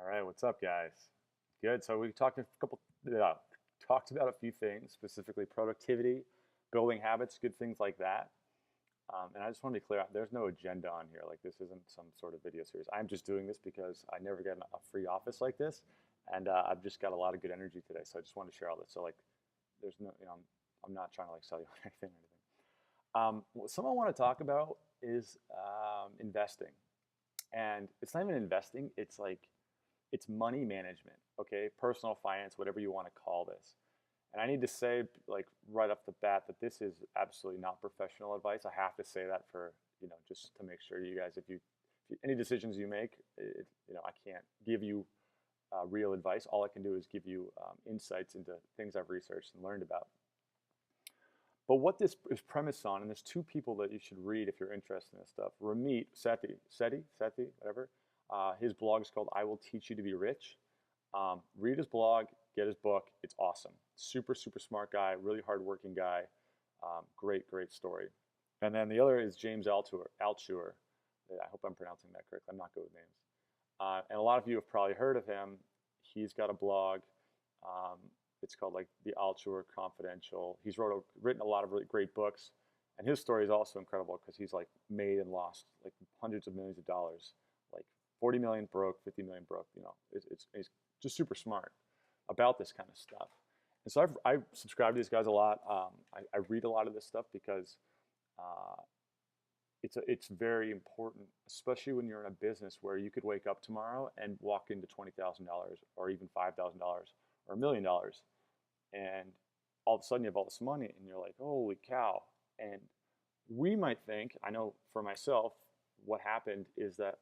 All right, what's up, guys? Good. So we talked about a few things, specifically productivity, building habits, good things like that. And I just want to be clear, there's no agenda on here. Like this isn't some sort of video series. I'm just doing this because I never get a free office like this, and I've just got a lot of good energy today. So I just want to share all this. So like, there's no, I'm not trying to like sell you anything or anything. What some I want to talk about is investing, and it's not even investing. It's money management, okay? Personal finance, whatever you want to call this. And I need to say, like, right off the bat, that this is absolutely not professional advice. I have to say that for, just to make sure you guys, if any decisions you make, I can't give you real advice. All I can do is give you insights into things I've researched and learned about. But what this is premised on, and there's two people that you should read if you're interested in this stuff. Ramit Sethi, whatever. His blog is called "I Will Teach You to Be Rich." Read his blog, get his book. It's awesome. Super, super smart guy, really hardworking guy. Great, great story. And then the other is James Altucher. I hope I'm pronouncing that correctly. I'm not good with names. And a lot of you have probably heard of him. He's got a blog. Um, it's called like the Altucher Confidential. He's written a lot of really great books, and his story is also incredible because he's like made and lost like hundreds of millions of dollars, like 40 million broke, 50 million broke. It's just super smart about this kind of stuff. And so I subscribe to these guys a lot. I read a lot of this stuff because uh, it's very important, especially when you're in a business where you could wake up tomorrow and walk into $20,000 or even $5,000 or $1 million, and all of a sudden you have all this money, and you're like, holy cow! And we might think, I know for myself, what happened is that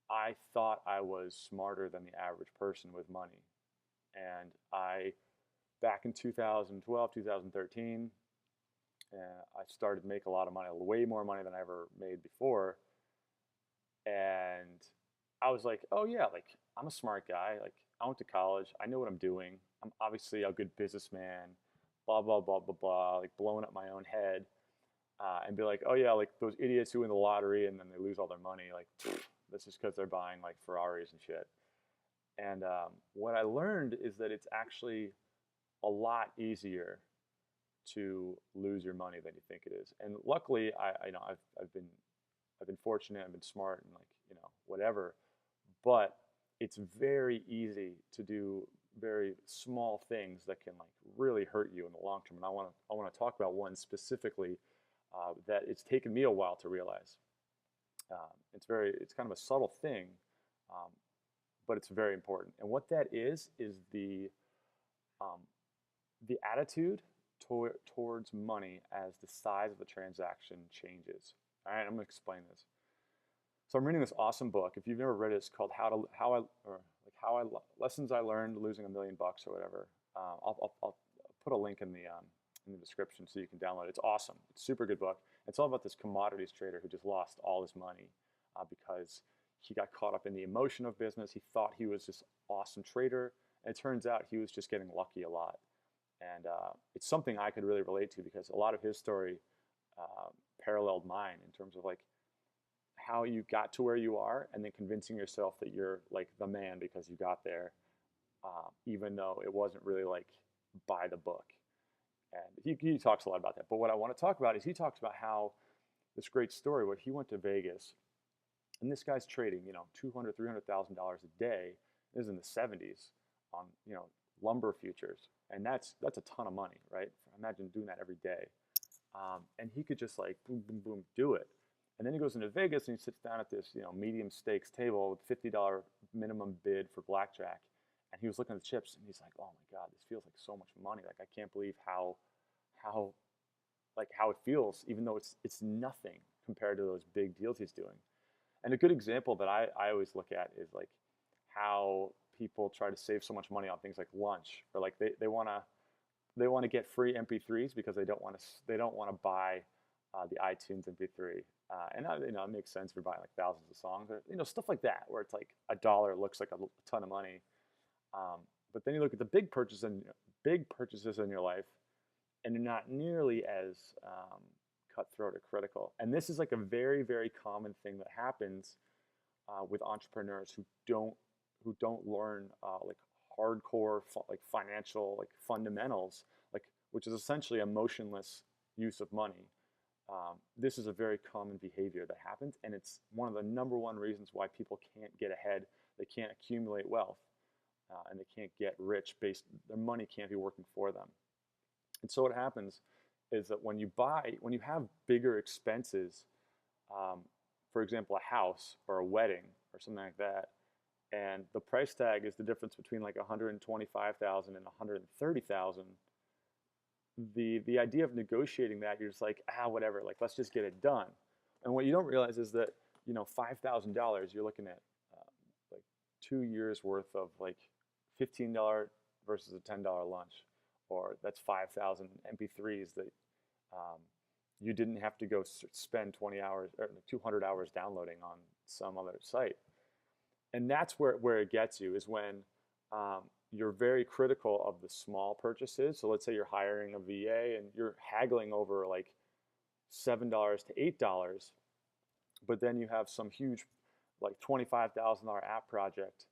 I thought I was smarter than the average person with money, and back in 2012, 2013. I started to make a lot of money, way more money than I ever made before. And I was like, oh yeah, like I'm a smart guy. Like I went to college. I know what I'm doing. I'm obviously a good businessman, blah, blah, blah, blah, blah, like blowing up my own head. And be like, oh yeah, like those idiots who win the lottery and then they lose all their money. Like, that's just because they're buying like Ferraris and shit. And what I learned is that it's actually a lot easier to lose your money than you think it is. And luckily, I've been fortunate. I've been smart and like whatever. But it's very easy to do very small things that can like really hurt you in the long term. And I want to talk about one specifically that it's taken me a while to realize. It's kind of a subtle thing, um, but it's very important. And what that is um, the attitude towards money as the size of the transaction changes. All right, I'm gonna explain this. So I'm reading this awesome book. If you've never read it, it's called Lessons I Learned Losing $1 Million or whatever. I'll put a link in the description so you can download it. It's awesome. It's a super good book. It's all about this commodities trader who just lost all his money because he got caught up in the emotion of business. He thought he was this awesome trader, and it turns out he was just getting lucky a lot. And it's something I could really relate to because a lot of his story uh, paralleled mine in terms of like how you got to where you are and then convincing yourself that you're like the man because you got there, even though it wasn't really like by the book. And he talks a lot about that. But what I want to talk about is he talks about how this great story where he went to Vegas and this guy's trading, $200,000, $300,000 a day. This is in the 70s on, lumber futures. And that's a ton of money, right? Imagine doing that every day. And he could just like boom, boom, boom, do it. And then he goes into Vegas and he sits down at this, medium stakes table with $50 minimum bid for blackjack. And he was looking at the chips and he's like, oh my God, this feels like so much money. Like I can't believe how it feels, even though it's nothing compared to those big deals he's doing. And a good example that I always look at is like how people try to save so much money on things like lunch, or like they want to get free MP3s because they don't want to buy the iTunes MP3. And it makes sense if you're buying like thousands of songs, or stuff like that, where it's like $1 looks like a ton of money. But then you look at the big purchases in your life, and they're not nearly as cutthroat or critical. And this is like a very, very common thing that happens with entrepreneurs who don't learn like hardcore like financial like fundamentals, like which is essentially emotionless use of money. This is a very common behavior that happens, and it's one of the number one reasons why people can't get ahead. They can't accumulate wealth, and they can't get rich based. Their money can't be working for them. And so what happens is that when you have bigger expenses, um, for example, a house or a wedding or something like that, and the price tag is the difference between like 125,000 and 130,000. The idea of negotiating that, you're just like, whatever, like let's just get it done. And what you don't realize is that $5,000, you're looking at like 2 years worth of like $15 versus a $10 lunch, or that's 5,000 MP3s that you didn't have to go spend 20 hours or 200 hours downloading on some other site. And that's where it gets you, is when you're very critical of the small purchases. So let's say you're hiring a VA and you're haggling over like $7 to $8, but then you have some huge like $25,000 app project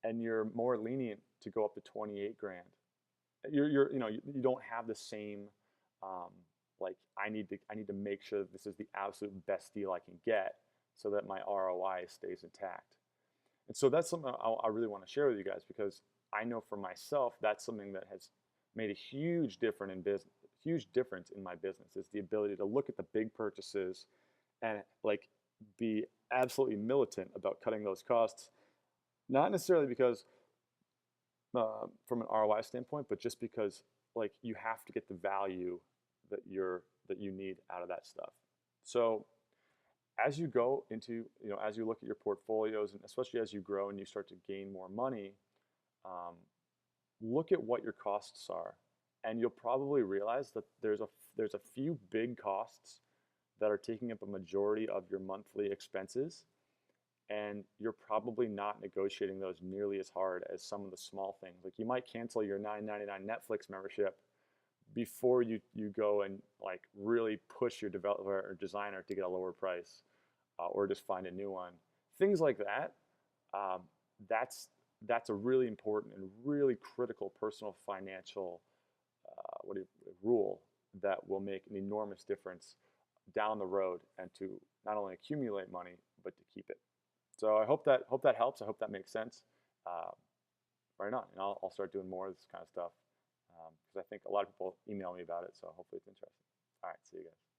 and you're more lenient to go up to 28 grand. You don't have the same like I need to make sure that this is the absolute best deal I can get so that my ROI stays intact. And so that's something I really want to share with you guys, because I know for myself that's something that has made a huge difference in my business, is the ability to look at the big purchases and like be absolutely militant about cutting those costs, not necessarily because from an ROI standpoint, but just because like you have to get the value that you need out of that stuff. So as you go into, as you look at your portfolios, and especially as you grow and you start to gain more money, look at what your costs are, and you'll probably realize that there's a few big costs that are taking up a majority of your monthly expenses, and you're probably not negotiating those nearly as hard as some of the small things. Like you might cancel your $9.99 Netflix membership before you go and like really push your developer or designer to get a lower price, or just find a new one. Things like that. That's a really important and really critical personal financial rule that will make an enormous difference down the road, and to not only accumulate money but to keep it. So I hope that helps. I hope that makes sense. Right on, and I'll start doing more of this kind of stuff, because I think a lot of people email me about it. So hopefully it's interesting. All right, see you guys.